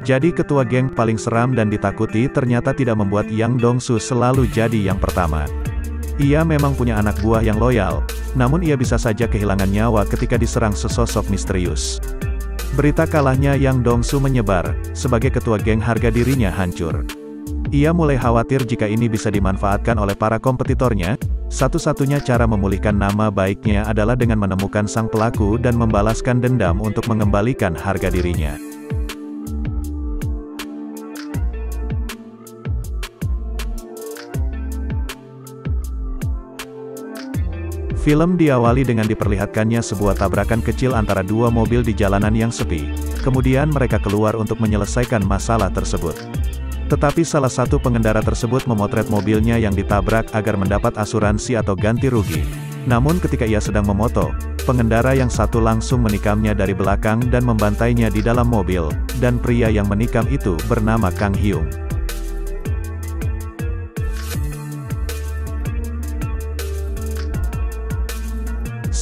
Jadi ketua geng paling seram dan ditakuti ternyata tidak membuat Yang Dong-su selalu jadi yang pertama. Ia memang punya anak buah yang loyal, namun ia bisa saja kehilangan nyawa ketika diserang sesosok misterius. Berita kalahnya Yang Dong-su menyebar, sebagai ketua geng harga dirinya hancur. Ia mulai khawatir jika ini bisa dimanfaatkan oleh para kompetitornya. Satu-satunya cara memulihkan nama baiknya adalah dengan menemukan sang pelaku dan membalaskan dendam untuk mengembalikan harga dirinya. Film diawali dengan diperlihatkannya sebuah tabrakan kecil antara dua mobil di jalanan yang sepi. Kemudian mereka keluar untuk menyelesaikan masalah tersebut. Tetapi salah satu pengendara tersebut memotret mobilnya yang ditabrak agar mendapat asuransi atau ganti rugi. Namun ketika ia sedang memoto, pengendara yang satu langsung menikamnya dari belakang dan membantainya di dalam mobil, dan pria yang menikam itu bernama Kang Hyung.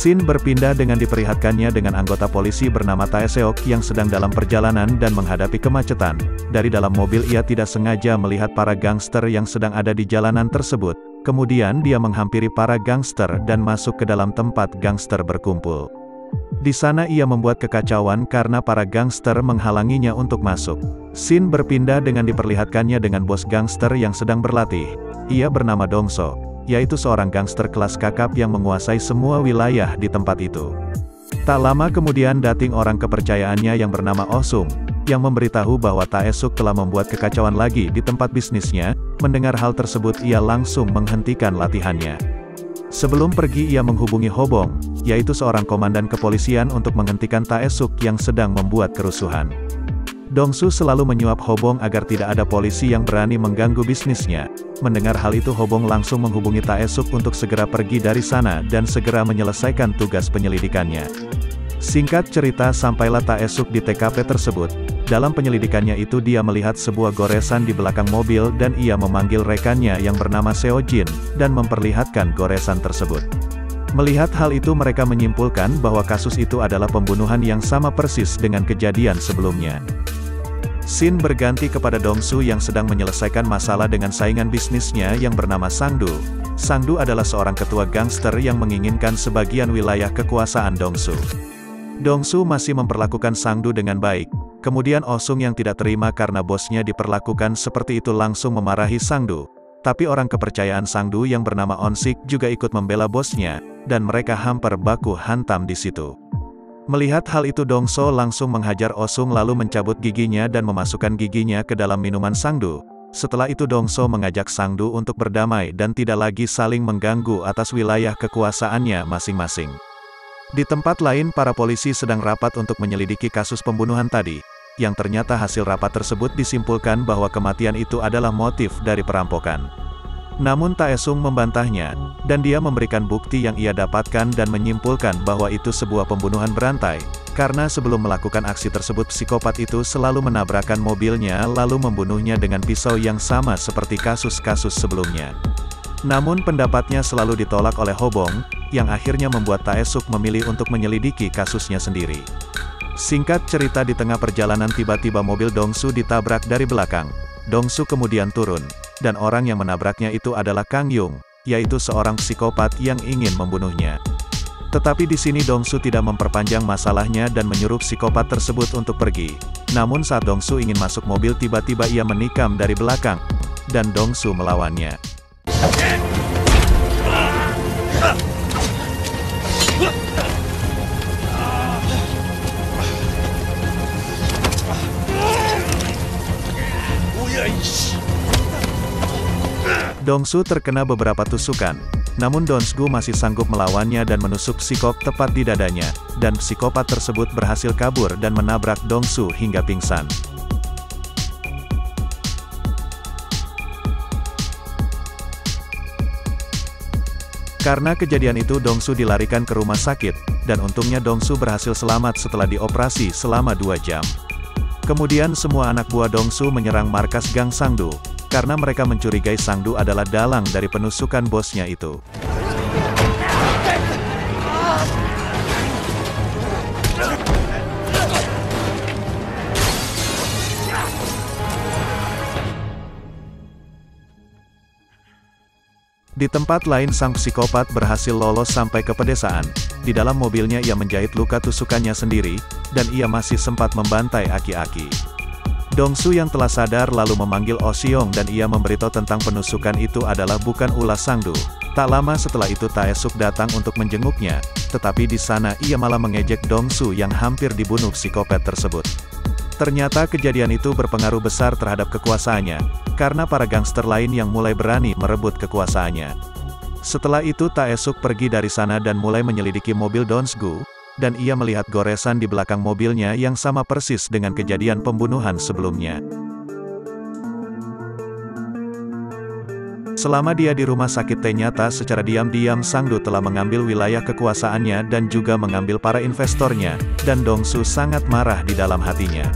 Scene berpindah dengan diperlihatkannya dengan anggota polisi bernama Tae Seok yang sedang dalam perjalanan dan menghadapi kemacetan. Dari dalam mobil ia tidak sengaja melihat para gangster yang sedang ada di jalanan tersebut. Kemudian dia menghampiri para gangster dan masuk ke dalam tempat gangster berkumpul. Di sana ia membuat kekacauan karena para gangster menghalanginya untuk masuk. Scene berpindah dengan diperlihatkannya dengan bos gangster yang sedang berlatih. Ia bernama Dong-so, yaitu seorang gangster kelas kakap yang menguasai semua wilayah di tempat itu. Tak lama kemudian datang orang kepercayaannya yang bernama Oh Sung, yang memberitahu bahwa Tae Suk telah membuat kekacauan lagi di tempat bisnisnya. Mendengar hal tersebut ia langsung menghentikan latihannya. Sebelum pergi ia menghubungi Ho Bong, yaitu seorang komandan kepolisian untuk menghentikan Tae Suk yang sedang membuat kerusuhan. Dong-su selalu menyuap Ho Bong agar tidak ada polisi yang berani mengganggu bisnisnya. Mendengar hal itu Ho Bong langsung menghubungi Tae Suk untuk segera pergi dari sana dan segera menyelesaikan tugas penyelidikannya. Singkat cerita sampailah Tae Suk di TKP tersebut. Dalam penyelidikannya itu dia melihat sebuah goresan di belakang mobil dan ia memanggil rekannya yang bernama Seo Jin, dan memperlihatkan goresan tersebut. Melihat hal itu mereka menyimpulkan bahwa kasus itu adalah pembunuhan yang sama persis dengan kejadian sebelumnya. Scene berganti kepada Dong-su yang sedang menyelesaikan masalah dengan saingan bisnisnya yang bernama Sang-du. Sang-du adalah seorang ketua gangster yang menginginkan sebagian wilayah kekuasaan Dong-su. Dong-su masih memperlakukan Sang-du dengan baik. Kemudian Oh Sung yang tidak terima karena bosnya diperlakukan seperti itu langsung memarahi Sang-du. Tapi orang kepercayaan Sang-du yang bernama On-sik juga ikut membela bosnya, dan mereka hampir baku hantam di situ. Melihat hal itu Dong-so langsung menghajar Oh Sung lalu mencabut giginya dan memasukkan giginya ke dalam minuman Sang-du. Setelah itu Dong-so mengajak Sang-du untuk berdamai dan tidak lagi saling mengganggu atas wilayah kekuasaannya masing-masing. Di tempat lain para polisi sedang rapat untuk menyelidiki kasus pembunuhan tadi, yang ternyata hasil rapat tersebut disimpulkan bahwa kematian itu adalah motif dari perampokan. Namun Tae Sung membantahnya, dan dia memberikan bukti yang ia dapatkan dan menyimpulkan bahwa itu sebuah pembunuhan berantai, karena sebelum melakukan aksi tersebut psikopat itu selalu menabrakkan mobilnya lalu membunuhnya dengan pisau yang sama seperti kasus-kasus sebelumnya. Namun pendapatnya selalu ditolak oleh Ho Bong, yang akhirnya membuat Tae Suk memilih untuk menyelidiki kasusnya sendiri. Singkat cerita di tengah perjalanan tiba-tiba mobil Dong-su ditabrak dari belakang. Dong-su kemudian turun, dan orang yang menabraknya itu adalah Kang Hyung, yaitu seorang psikopat yang ingin membunuhnya. Tetapi di sini Dong-su tidak memperpanjang masalahnya dan menyuruh psikopat tersebut untuk pergi. Namun saat Dong-su ingin masuk mobil tiba-tiba ia menikam dari belakang, dan Dong-su melawannya. Dong-su terkena beberapa tusukan, namun Dong-su masih sanggup melawannya dan menusuk psikop tepat di dadanya, dan psikopat tersebut berhasil kabur dan menabrak Dong-su hingga pingsan. Karena kejadian itu Dong-su dilarikan ke rumah sakit, dan untungnya Dong-su berhasil selamat setelah dioperasi selama 2 jam. Kemudian semua anak buah Dong-su menyerang markas Gang Sang-du, karena mereka mencurigai Sang-du adalah dalang dari penusukan bosnya itu. Di tempat lain sang psikopat berhasil lolos sampai ke pedesaan. Di dalam mobilnya ia menjahit luka tusukannya sendiri, dan ia masih sempat membantai aki-aki. Dongsu yang telah sadar lalu memanggil Oh Seong dan ia memberitahu tentang penusukan itu adalah bukan ulah Sangdu. Tak lama setelah itu Taesuk datang untuk menjenguknya, tetapi di sana ia malah mengejek Dongsu yang hampir dibunuh psikopat tersebut. Ternyata kejadian itu berpengaruh besar terhadap kekuasaannya, karena para gangster lain yang mulai berani merebut kekuasaannya. Setelah itu Taesuk pergi dari sana dan mulai menyelidiki mobil Dongsu, dan ia melihat goresan di belakang mobilnya yang sama persis dengan kejadian pembunuhan sebelumnya. Selama dia di rumah sakit ternyata secara diam-diam Sangdu telah mengambil wilayah kekuasaannya dan juga mengambil para investornya, dan Dongsu sangat marah di dalam hatinya.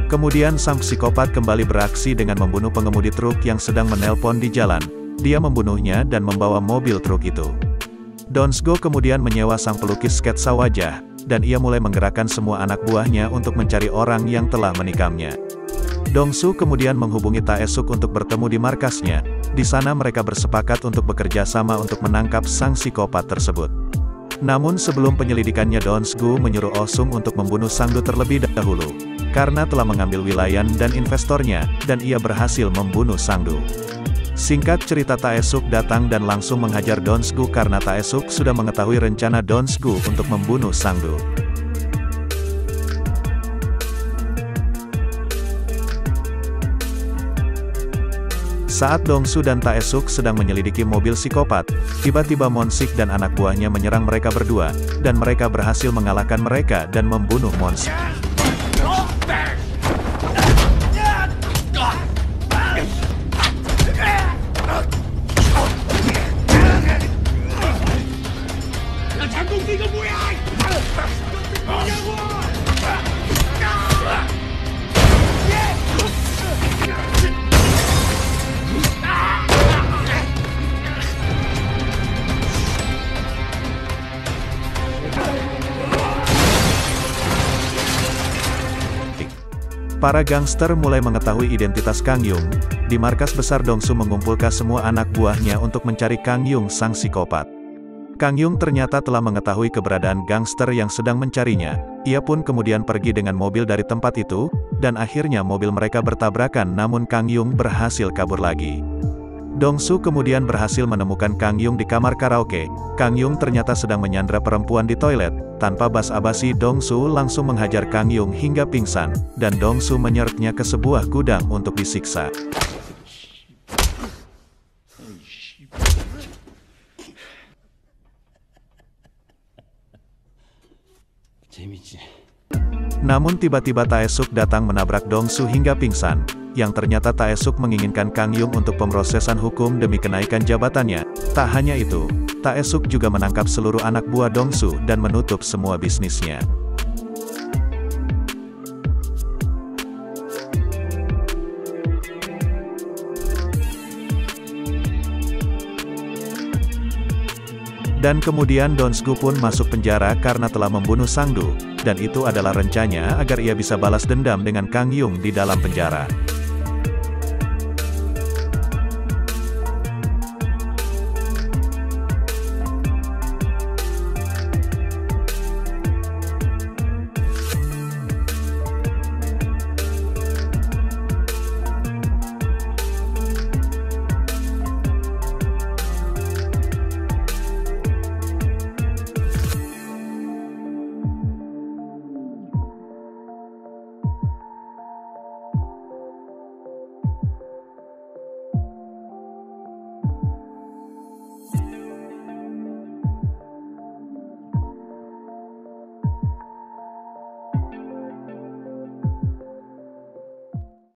Kemudian sang psikopat kembali beraksi dengan membunuh pengemudi truk yang sedang menelpon di jalan. Dia membunuhnya dan membawa mobil truk itu. Dongsu kemudian menyewa sang pelukis sketsa wajah, dan ia mulai menggerakkan semua anak buahnya untuk mencari orang yang telah menikamnya. Dongsu kemudian menghubungi Taesuk untuk bertemu di markasnya. Di sana mereka bersepakat untuk bekerja sama untuk menangkap sang psikopat tersebut. Namun sebelum penyelidikannya Dongsu menyuruh Oh Sung untuk membunuh Sangdu terlebih dahulu, karena telah mengambil wilayah dan investornya, dan ia berhasil membunuh Sangdu. Singkat cerita Taesuk datang dan langsung menghajar Dongsu karena Taesuk sudah mengetahui rencana Dongsu untuk membunuh Sangdu. Saat Dongsu dan Taesuk sedang menyelidiki mobil psikopat, tiba-tiba Monsik dan anak buahnya menyerang mereka berdua, dan mereka berhasil mengalahkan mereka dan membunuh Monsik. Para gangster mulai mengetahui identitas Kang Yung. Di markas besar Dongsu mengumpulkan semua anak buahnya untuk mencari Kang Yung sang psikopat. Kang Yung ternyata telah mengetahui keberadaan gangster yang sedang mencarinya. Ia pun kemudian pergi dengan mobil dari tempat itu, dan akhirnya mobil mereka bertabrakan namun Kang Yung berhasil kabur lagi. Dongsu kemudian berhasil menemukan Kang Yung di kamar karaoke. Kang Yung ternyata sedang menyandra perempuan di toilet. Tanpa basa-basi Dongsu langsung menghajar Kang Yung hingga pingsan, dan Dongsu menyeretnya ke sebuah gudang untuk disiksa. Namun tiba-tiba Taesuk datang menabrak Dongsu hingga pingsan, yang ternyata Taesuk menginginkan Kang Yung untuk pemrosesan hukum demi kenaikan jabatannya. Tak hanya itu, Taesuk juga menangkap seluruh anak buah Dongsu dan menutup semua bisnisnya. Dan kemudian Dongsu pun masuk penjara karena telah membunuh Sangdu, dan itu adalah rencananya agar ia bisa balas dendam dengan Kang Yung di dalam penjara.